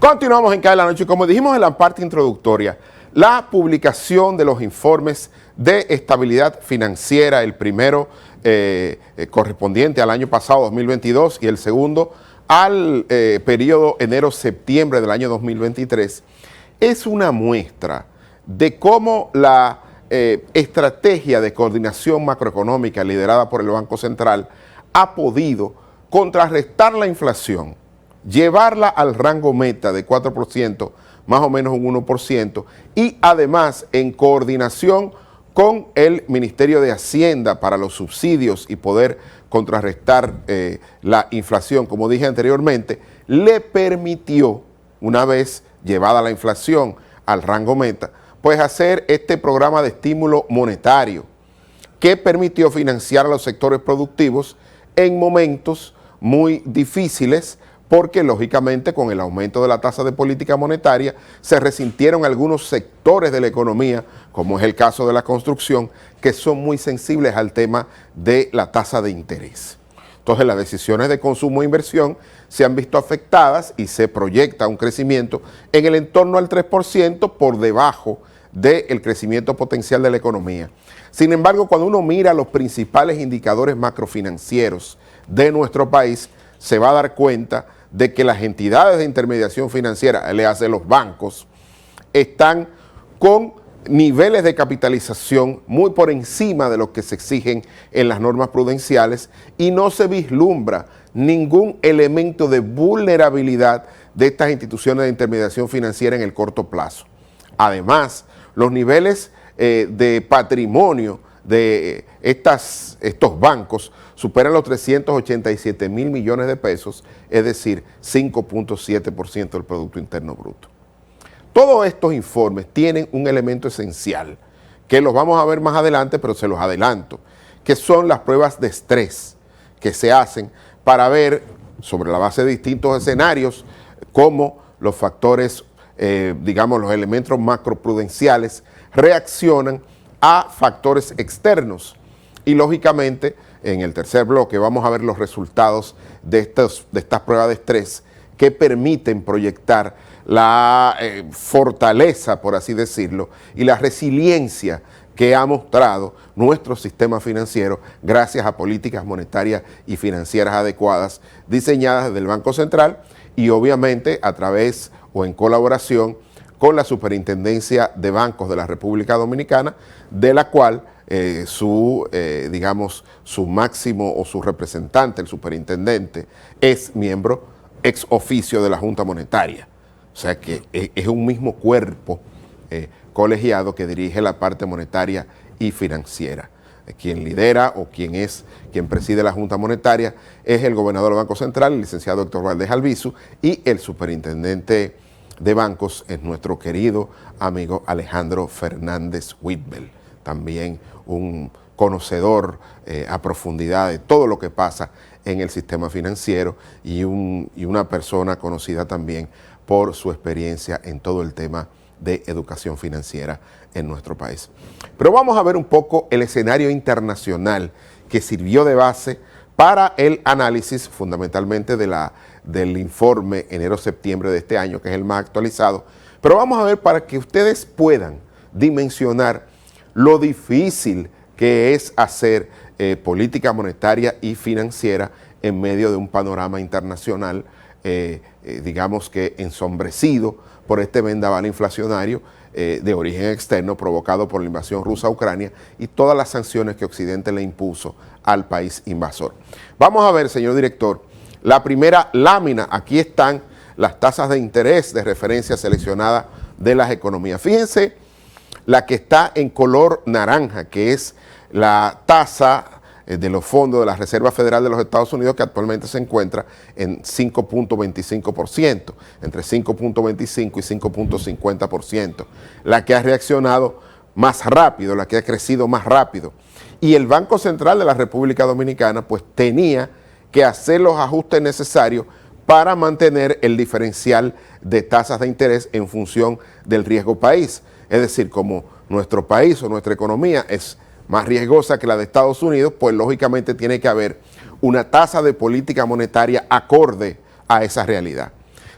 Continuamos en Cae la Noche. Como dijimos en la parte introductoria, la publicación de los informes de estabilidad financiera, el primero correspondiente al año pasado, 2022, y el segundo al periodo enero-septiembre del año 2023, es una muestra de cómo la estrategia de coordinación macroeconómica liderada por el Banco Central ha podido contrarrestar la inflación, llevarla al rango meta de 4%, más o menos un 1%, y además en coordinación con el Ministerio de Hacienda para los subsidios y poder contrarrestar la inflación, como dije anteriormente, le permitió, una vez llevada la inflación al rango meta, pues hacer este programa de estímulo monetario que permitió financiar a los sectores productivos en momentos muy difíciles, porque lógicamente con el aumento de la tasa de política monetaria se resintieron algunos sectores de la economía, como es el caso de la construcción, que son muy sensibles al tema de la tasa de interés. Entonces las decisiones de consumo e inversión se han visto afectadas y se proyecta un crecimiento en el entorno al 3% por debajo del crecimiento potencial de la economía. Sin embargo, cuando uno mira los principales indicadores macrofinancieros de nuestro país, se va a dar cuenta de que las entidades de intermediación financiera, le hace los bancos, están con niveles de capitalización muy por encima de lo que se exigen en las normas prudenciales y no se vislumbra ningún elemento de vulnerabilidad de estas instituciones de intermediación financiera en el corto plazo. Además, los niveles de patrimonio de estos bancos superan los 387 mil millones de pesos, es decir, 5.7% del Producto Interno Bruto. Todos estos informes tienen un elemento esencial, que los vamos a ver más adelante, pero se los adelanto, que son las pruebas de estrés que se hacen para ver, sobre la base de distintos escenarios, cómo los factores, digamos, los elementos macroprudenciales reaccionan a factores externos. Y lógicamente, en el tercer bloque vamos a ver los resultados de estas pruebas de estrés que permiten proyectar la fortaleza, por así decirlo, y la resiliencia que ha mostrado nuestro sistema financiero gracias a políticas monetarias y financieras adecuadas diseñadas desde el Banco Central y obviamente a través o en colaboración con la Superintendencia de Bancos de la República Dominicana, de la cual su máximo o su representante, el superintendente, es miembro ex oficio de la Junta Monetaria. O sea que es un mismo cuerpo colegiado que dirige la parte monetaria y financiera. Quien lidera o quien preside la Junta Monetaria es el gobernador del Banco Central, el licenciado Héctor Valdés Albizu, y el superintendente de bancos es nuestro querido amigo Alejandro Fernández Whitbell, también un conocedor a profundidad de todo lo que pasa en el sistema financiero y una persona conocida también por su experiencia en todo el tema de educación financiera en nuestro país. Pero vamos a ver un poco el escenario internacional que sirvió de base para el análisis fundamentalmente del informe enero-septiembre de este año, que es el más actualizado. Pero vamos a ver para que ustedes puedan dimensionar lo difícil que es hacer política monetaria y financiera en medio de un panorama internacional, digamos que ensombrecido por este vendaval inflacionario de origen externo provocado por la invasión rusa a Ucrania y todas las sanciones que Occidente le impuso al país invasor. Vamos a ver, señor director, la primera lámina. Aquí están las tasas de interés de referencia seleccionadas de las economías. Fíjense la que está en color naranja, que es la tasa de los fondos de la Reserva Federal de los Estados Unidos, que actualmente se encuentra en 5.25%, entre 5.25 y 5.50%, la que ha reaccionado más rápido, la que ha crecido más rápido. Y el Banco Central de la República Dominicana pues tenía que hacer los ajustes necesarios para mantener el diferencial de tasas de interés en función del riesgo país. Es decir, como nuestro país o nuestra economía es más riesgosa que la de Estados Unidos, pues lógicamente tiene que haber una tasa de política monetaria acorde a esa realidad.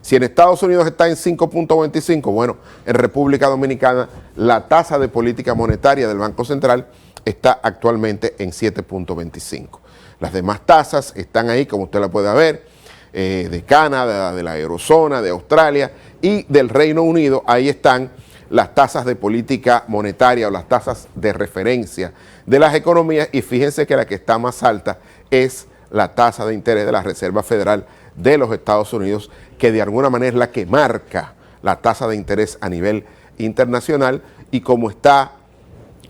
Si en Estados Unidos está en 5.25, bueno, en República Dominicana la tasa de política monetaria del Banco Central está actualmente en 7.25. Las demás tasas están ahí, como usted la puede ver, de Canadá, de la Eurozona, de Australia y del Reino Unido. Ahí están las tasas de política monetaria o las tasas de referencia de las economías, y fíjense que la que está más alta es la tasa de interés de la Reserva Federal de los Estados Unidos, que de alguna manera es la que marca la tasa de interés a nivel internacional, y como está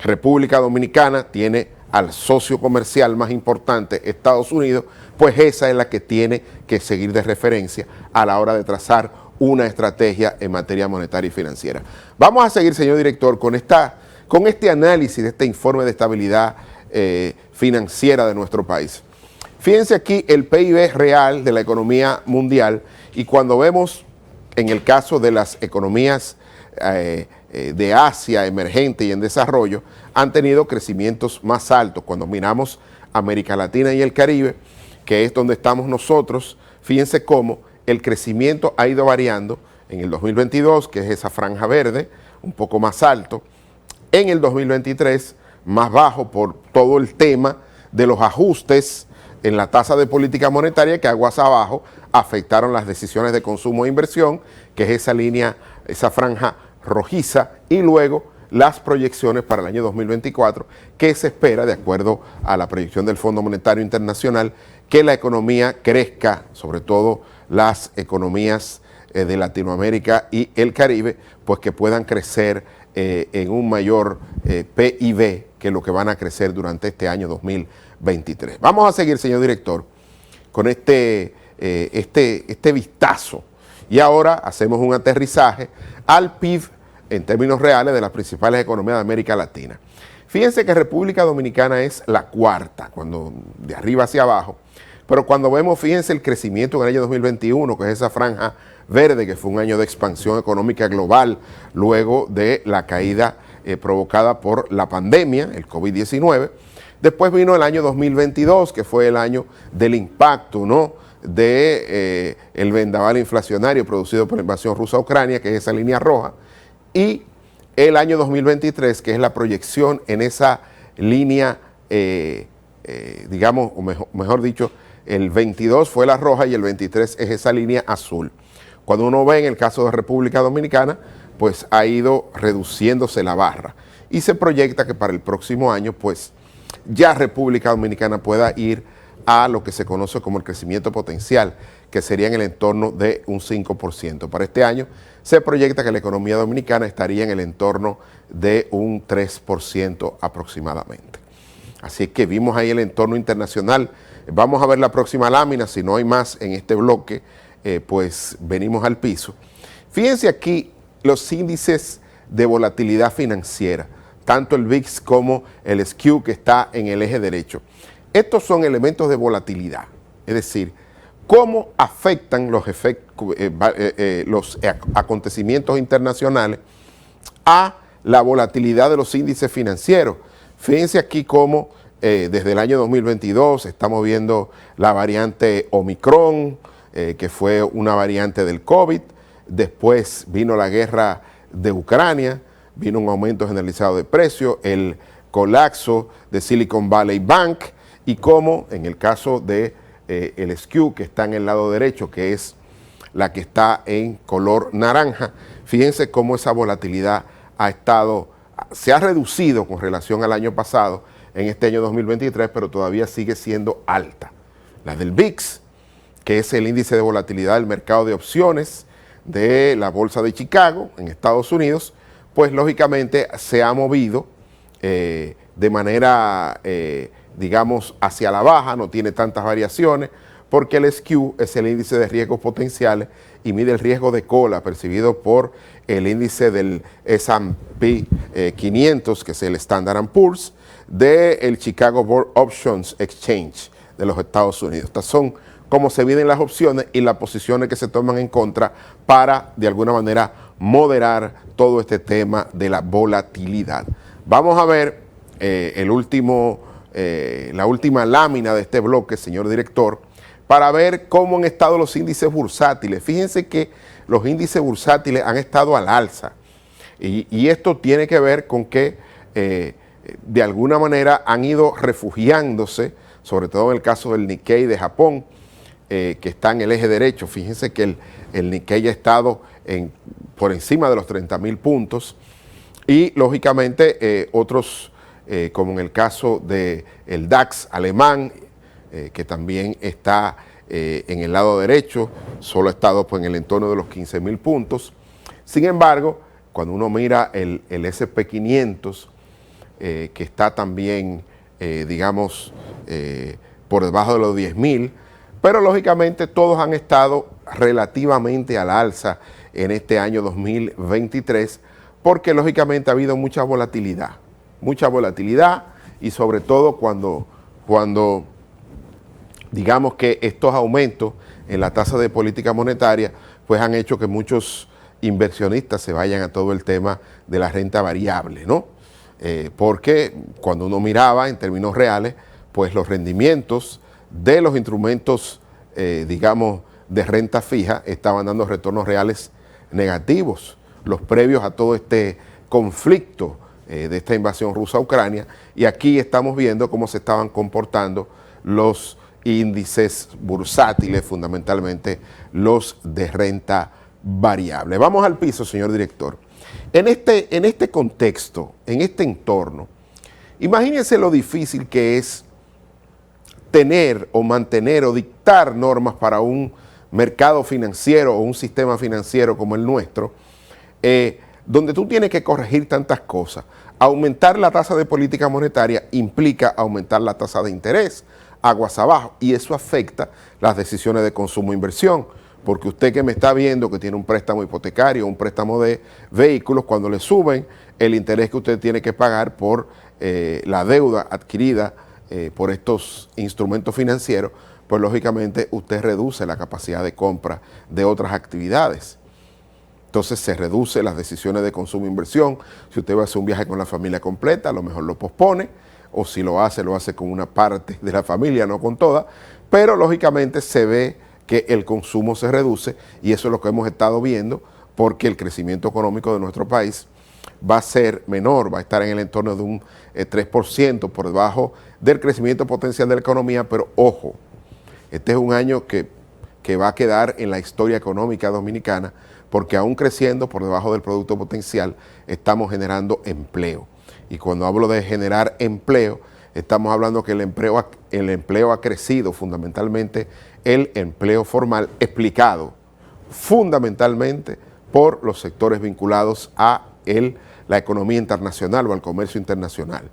República Dominicana, tiene al socio comercial más importante, Estados Unidos, pues esa es la que tiene que seguir de referencia a la hora de trazar una estrategia en materia monetaria y financiera. Vamos a seguir, señor director, con este análisis de este informe de estabilidad financiera de nuestro país. Fíjense aquí el PIB real de la economía mundial, y cuando vemos en el caso de las economías de Asia emergente y en desarrollo, han tenido crecimientos más altos. Cuando miramos América Latina y el Caribe, que es donde estamos nosotros, fíjense cómo el crecimiento ha ido variando. En el 2022, que es esa franja verde, un poco más alto. En el 2023, más bajo por todo el tema de los ajustes en la tasa de política monetaria, que aguas abajo afectaron las decisiones de consumo e inversión, que es esa línea, esa franja rojiza, y luego las proyecciones para el año 2024, que se espera, de acuerdo a la proyección del Fondo Monetario Internacional, que la economía crezca, sobre todo las economías de Latinoamérica y el Caribe, pues que puedan crecer en un mayor PIB que lo que van a crecer durante este año 2023. Vamos a seguir, señor director, con este vistazo, y ahora hacemos un aterrizaje al PIB en términos reales de las principales economías de América Latina. Fíjense que República Dominicana es la cuarta, cuando de arriba hacia abajo, pero cuando vemos, fíjense el crecimiento en el año 2021, que es esa franja verde, que fue un año de expansión económica global luego de la caída provocada por la pandemia, el COVID-19. Después vino el año 2022, que fue el año del impacto, ¿no?, de el vendaval inflacionario producido por la invasión rusa a Ucrania, que es esa línea roja, y el año 2023, que es la proyección en esa línea, digamos, o mejor dicho, el 22 fue la roja y el 23 es esa línea azul. Cuando uno ve en el caso de República Dominicana, pues ha ido reduciéndose la barra, y se proyecta que para el próximo año, pues ya República Dominicana pueda ir a lo que se conoce como el crecimiento potencial, que sería en el entorno de un 5%. Para este año se proyecta que la economía dominicana estaría en el entorno de un 3% aproximadamente. Así que vimos ahí el entorno internacional. Vamos a ver la próxima lámina, si no hay más en este bloque, pues venimos al piso. Fíjense aquí los índices de volatilidad financiera, tanto el VIX como el SQ, que está en el eje derecho. Estos son elementos de volatilidad, es decir, cómo afectan los acontecimientos internacionales a la volatilidad de los índices financieros. Fíjense aquí cómo desde el año 2022 estamos viendo la variante Omicron, que fue una variante del COVID. Después vino la guerra de Ucrania, vino un aumento generalizado de precios, el colapso de Silicon Valley Bank, y cómo en el caso de el SQ, que está en el lado derecho, que es la que está en color naranja, fíjense cómo esa volatilidad se ha reducido con relación al año pasado, en este año 2023, pero todavía sigue siendo alta. La del VIX, que es el índice de volatilidad del mercado de opciones de la Bolsa de Chicago, en Estados Unidos, pues lógicamente se ha movido de manera, digamos, hacia la baja, no tiene tantas variaciones, porque el SQ es el índice de riesgos potenciales y mide el riesgo de cola percibido por el índice del S&P 500, que es el Standard & Poor's, del Chicago Board Options Exchange de los Estados Unidos. Estas son cómo se miden las opciones y las posiciones que se toman en contra para, de alguna manera, moderar todo este tema de la volatilidad. Vamos a ver la última lámina de este bloque, señor director, para ver cómo han estado los índices bursátiles. Fíjense que los índices bursátiles han estado al alza y esto tiene que ver con que de alguna manera han ido refugiándose, sobre todo en el caso del Nikkei de Japón, que está en el eje derecho. Fíjense que el Nikkei ha estado por encima de los 30.000 puntos y lógicamente otros, como en el caso del DAX alemán, que también está en el lado derecho, solo ha estado pues, en el entorno de los 15.000 puntos. Sin embargo, cuando uno mira el S&P 500, que está también, digamos, por debajo de los 10.000, pero lógicamente todos han estado relativamente al alza en este año 2023, porque lógicamente ha habido mucha volatilidad y sobre todo cuando digamos que estos aumentos en la tasa de política monetaria pues han hecho que muchos inversionistas se vayan a todo el tema de la renta variable, ¿no? Porque cuando uno miraba en términos reales, pues los rendimientos de los instrumentos, digamos, de renta fija estaban dando retornos reales negativos, los previos a todo este conflicto de esta invasión rusa a Ucrania, y aquí estamos viendo cómo se estaban comportando los índices bursátiles, fundamentalmente los de renta variable. Vamos al piso, señor director. En este contexto, en este entorno, imagínense lo difícil que es tener o mantener o dictar normas para un mercado financiero o un sistema financiero como el nuestro, donde tú tienes que corregir tantas cosas. Aumentar la tasa de política monetaria implica aumentar la tasa de interés, aguas abajo, y eso afecta las decisiones de consumo e inversión, porque usted que me está viendo que tiene un préstamo hipotecario, un préstamo de vehículos, cuando le suben el interés que usted tiene que pagar por la deuda adquirida por estos instrumentos financieros, pues lógicamente usted reduce la capacidad de compra de otras actividades. Entonces se reduce las decisiones de consumo e inversión. Si usted va a hacer un viaje con la familia completa, a lo mejor lo pospone, o si lo hace con una parte de la familia, no con toda, pero lógicamente se ve que el consumo se reduce y eso es lo que hemos estado viendo, porque el crecimiento económico de nuestro país va a ser menor, va a estar en el entorno de un 3% por debajo del crecimiento potencial de la economía, pero ojo, este es un año que va a quedar en la historia económica dominicana, porque aún creciendo por debajo del producto potencial, estamos generando empleo. Y cuando hablo de generar empleo, estamos hablando que el empleo ha crecido, fundamentalmente el empleo formal, explicado fundamentalmente por los sectores vinculados a la economía internacional o al comercio internacional.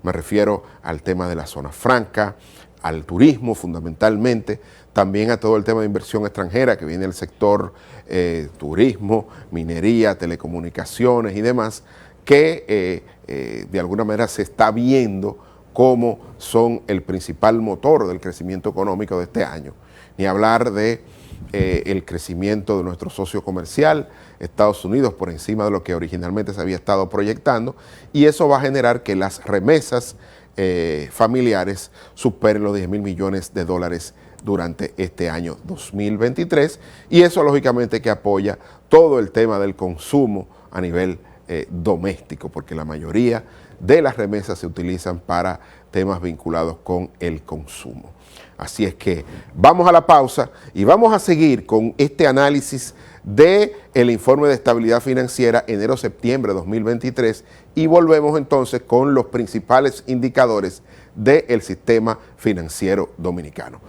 Me refiero al tema de la zona franca, al turismo fundamentalmente, también a todo el tema de inversión extranjera que viene del sector turismo, minería, telecomunicaciones y demás, que de alguna manera se está viendo cómo son el principal motor del crecimiento económico de este año. Ni hablar de el crecimiento de nuestro socio comercial, Estados Unidos, por encima de lo que originalmente se había estado proyectando, y eso va a generar que las remesas familiares superen los 10.000 millones de dólares durante este año 2023, y eso lógicamente que apoya todo el tema del consumo a nivel doméstico, porque la mayoría de las remesas se utilizan para temas vinculados con el consumo. Así es que vamos a la pausa y vamos a seguir con este análisis del informe de estabilidad financiera enero-septiembre de 2023 y volvemos entonces con los principales indicadores del sistema financiero dominicano.